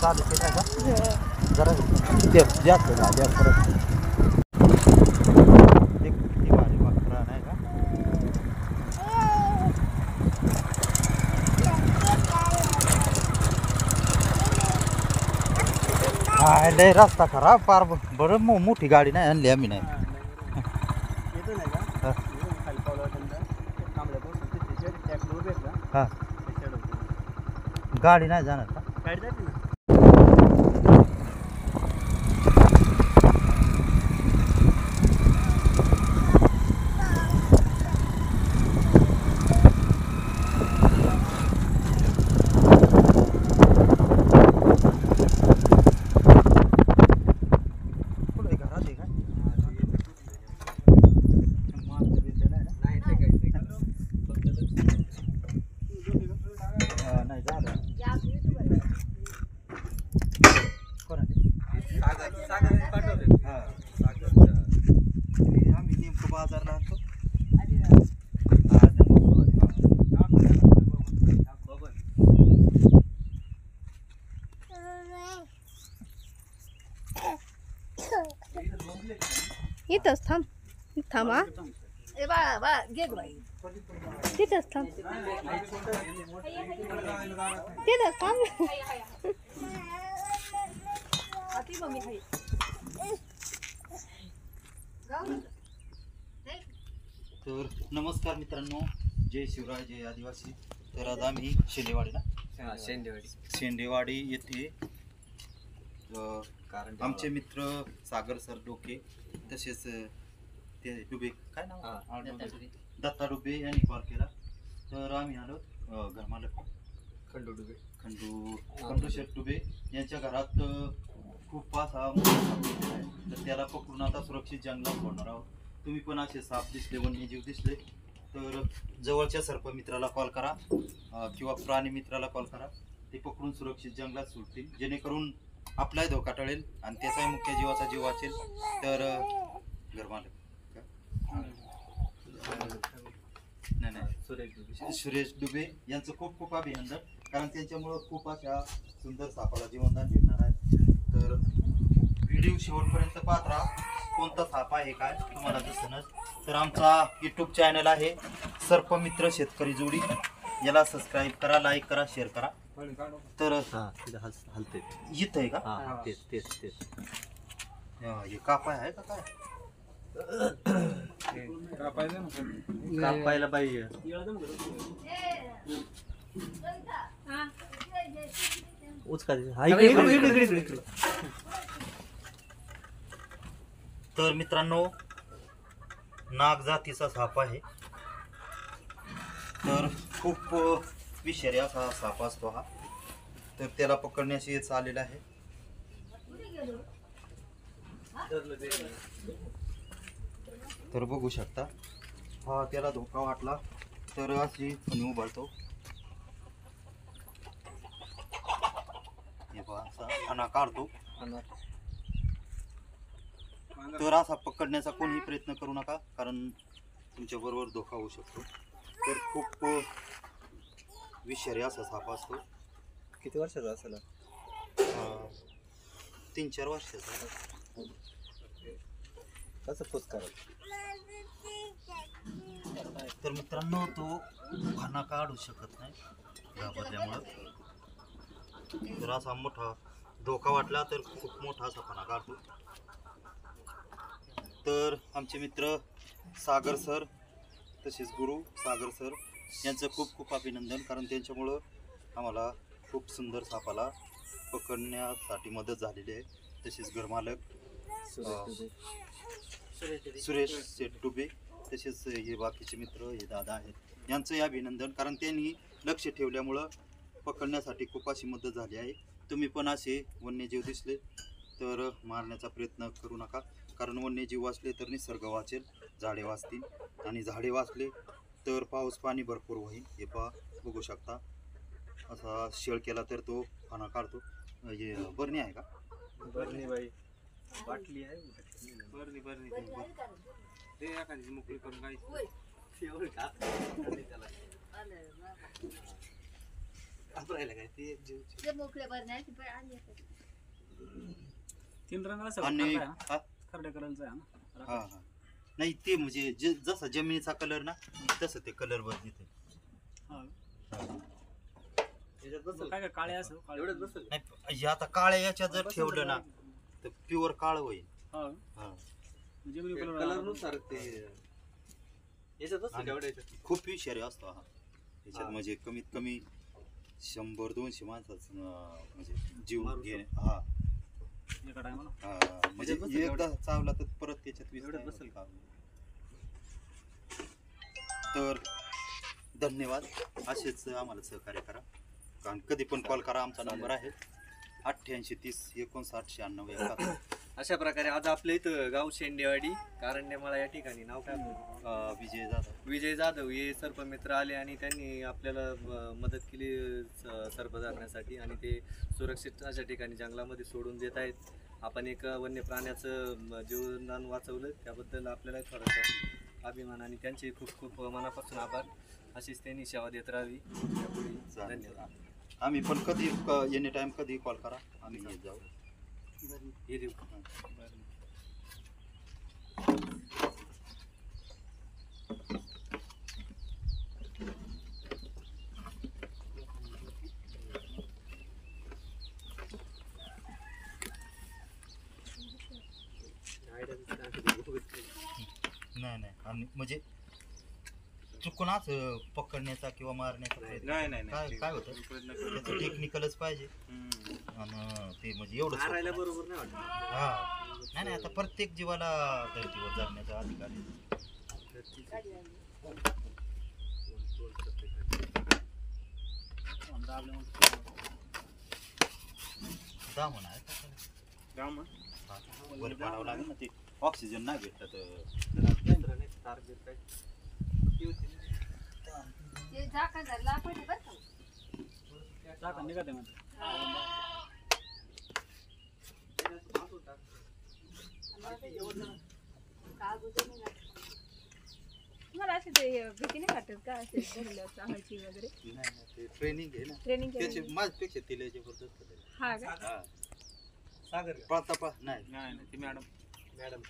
चालू केलं का जरा जास्त झाल्या परत किती भारी बकरा नाही का. हा लय रस्ता खराब पार बरं मोठी गाडी नाही आणली आम्ही नाही. हा गाडी नाही जाणार का. गाडी जाते ना. आम्ही नेमकं बाजारला आणतो. इथंच थांब थांबा ए बाळा बाळा घे बाई तिथंच थांब तिथंच थांब. तर नमस्कार मित्रांनो, जय शिवराय जय आदिवासी. तर आज आम्ही शेंडेवाडीला शेंडेवाडी येथे आमचे मित्र सागर सर डोके तसेच ते डुबे काय नाव दत्ता डुबे यांनी कॉल केला. तर आम्ही आलो घरमालक खंडू शेठ डुबे यांच्या घरात खूप असा आहे. तर त्याला पकडून आता सुरक्षित जंगलात सोडणार आहोत. तुम्ही पण असे साप दिसले वन्यजीव दिसले तर जवळच्या सर्पमित्राला कॉल करा किंवा प्राणी मित्राला कॉल करा. ते पकडून सुरक्षित जंगलात सोडतील जेणेकरून आपलाही धोका टळेल आणि त्याचाही मुख्य जीवाचा जीव वाचेल. तर घरमालक नाही सुरेश डुबे यांचं खूप खूप अभिनंदन, कारण त्यांच्यामुळं खूप अशा सुंदर सापाला जीवनदान मिळणार आहे. तर व्हिडिओ शेवटपर्यंत पाहत राहा. कोणता साप आहे काय तुम्हाला दिसणार. तर आमचा यूट्यूब चॅनल आहे सर्पमित्र शेतकरी जोडी, याला सबस्क्राईब करा, लाईक करा, शेअर करा. तर हलते इथं आहे का. तेच हे कापाय आहे का काय कापायला पाहिजे. तर मित्रांनो नाग जातीचा साप आहे. तर खूप विषारी असा साप असतो हा. तर त्याला पकडण्याशी आलेला आहे. तर बघू शकता हा त्याला धोका वाटला तर अशी फणी उभारतो. हे बघा असा फणा काढतो. तर असा पकडण्याचा कोणीही प्रयत्न करू नका, कारण तुमच्या बरोबर धोका होऊ शकतो. तर खूप विषारी असा साप असतो. किती वर्षाचा असेल. 3-4 वर्षाचा. कसं फुसकार. तर मित्रांनो तो फणा काढू शकत नाही घाबरल्यामुळं. तर असा मोठा धोका वाटला तर खूप मोठा असा फणा काढतो. तर आमचे मित्र सागर सर तसेच गुरु सागर सर यांचं खूप खूप अभिनंदन, कारण त्यांच्यामुळं आम्हाला खूप सुंदर सापाला पकडण्यासाठी मदत झालेली आहे. तसेच घरमालक सुरेश शेठ डुबे तसेच हे बाकीचे मित्र हे दादा आहेत यांचंही अभिनंदन, कारण त्यांनी लक्ष ठेवल्यामुळं पकडण्यासाठी खूप अशी मदत झाली आहे. तुम्ही पण असे वन्यजीव दिसले तर मारण्याचा प्रयत्न करू नका, कारण वन्यजीव वाचले तर निसर्ग वाचेल, झाडे वाचतील आणि झाडे वाचले तर पाऊस पाणी भरपूर होईल. हे बघू शकता असा शेळ केला तर तो फणा काढतो. हे बरणी आहे का. बरणी बाई बाटली आहे. बरणी ते एखादी मोकळी करून काय घाबरायला काय ते एक जीव जे मोकळे भरण्याची पण आली आहे. तीन रंगाला आणि सगळं खरड्या कलरचा आहे ना. हा हा नाही ते म्हणजे जसा जमिनीचा कलर ना तसं ते कलर बदलते. हा. याच्यात बसल काय काय काळे असं काळे एवढंच बसल नाही हे आता काळ्या याच्यात जर ठेवलं ना तर प्युअर काळ होईल. हा हा जमिनी कलर कलर नुसार ते याच्यात बसल एवढ्या याच्यात खूप विषारी असतो हा याच्यात. हा. म्हणजे कमीत कमी 100-200 माणसाचं म्हणजे जीव मारू घे. हा एका टायमाला. हा म्हणजे बसेल एकदा चावला तर परत त्याच्यात वीज एवढ्यात नाही बसेल होत. तर धन्यवाद. असेच आम्हाला सहकार्य करा. कारण कधी पण कॉल करा. आमचा नंबर आहे 88 30 59 96 अशा प्रकारे आज आपल्या इथं गाव शेंडेवाडी कारंडेमाळा या ठिकाणी नाव काय आपलं? विजय जाधव. विजय जाधव हे सर्पमित्र आले आणि त्यांनी आपल्याला मदत केली सर्प धरण्यासाठी आणि ते सुरक्षित अशा ठिकाणी जंगलामध्ये सोडून देत आहेत. आपण एक वन्य प्राण्याचं जीवनदान वाचवलं त्याबद्दल आपल्याला थोडासा अभिमान आणि त्यांचे खूप खूप मनापासून आभार. अशीच त्यांनी सेवा देत राहावी. यापुढे धन्यवाद. आम्ही पण कधी एनी टाइम कधी कॉल करा आम्ही येत जाऊ. हे देऊ. नाही नाही आम्ही म्हणजे चुकून असं पकडण्याचा किंवा मारण्याचा प्रयत्न. काय काय होतं त्याचं टेक्निकलच पाहिजे. आणि ते म्हणजे एवढंच होतं. मारायला बरोबर नाही वाटत. हा नाही नाही आता प्रत्येक जीवाला धर्तीवर जगण्याचा अधिकार आहे. दामन आहे का त्याला? हा, वर पाडावं लागेल ना ते ऑक्सिजन नाही भेटलं तर. ते झाकण धरलं आपण हे बरं का? टाका निघते म्हणते. तुम्हाला असे ते भीती नाही वाटत का असे धरलं चालायची वगैरे नाही नाही ते ट्रेनिंग आहे ना ट्रेनिंग त्याचे केली माझ्यापेक्षा तिला जबरदस्त आहे. हा का हा सागर पळता पळ नाही नाही नाही ती मॅडम. मॅडम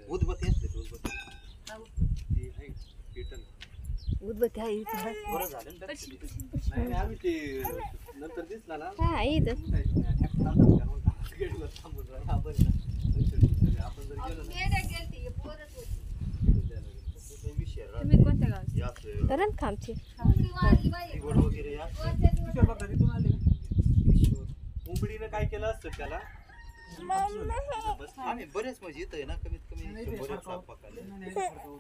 उदबत्ती असते उदबत्ती. ती आहे पेटन. उदबत्ती आहे इथं. बरं झालं ना कशी नाही नाही, आम्ही ते नंतर दिसला ना हा आहे इथं. आपण जर गेलो ना विषय तुम्ही कोणत्या गावचे याच रणखामचे निवड वगैरे या किशोर बघा तिथून आले ना. मुंबडीनं काय केलं असतं त्याला आम्ही बरेच म्हणजे इथं आहे ना कमीत कमी नाही, ते 100 सारखं- साप पकडले. नाही, नाही,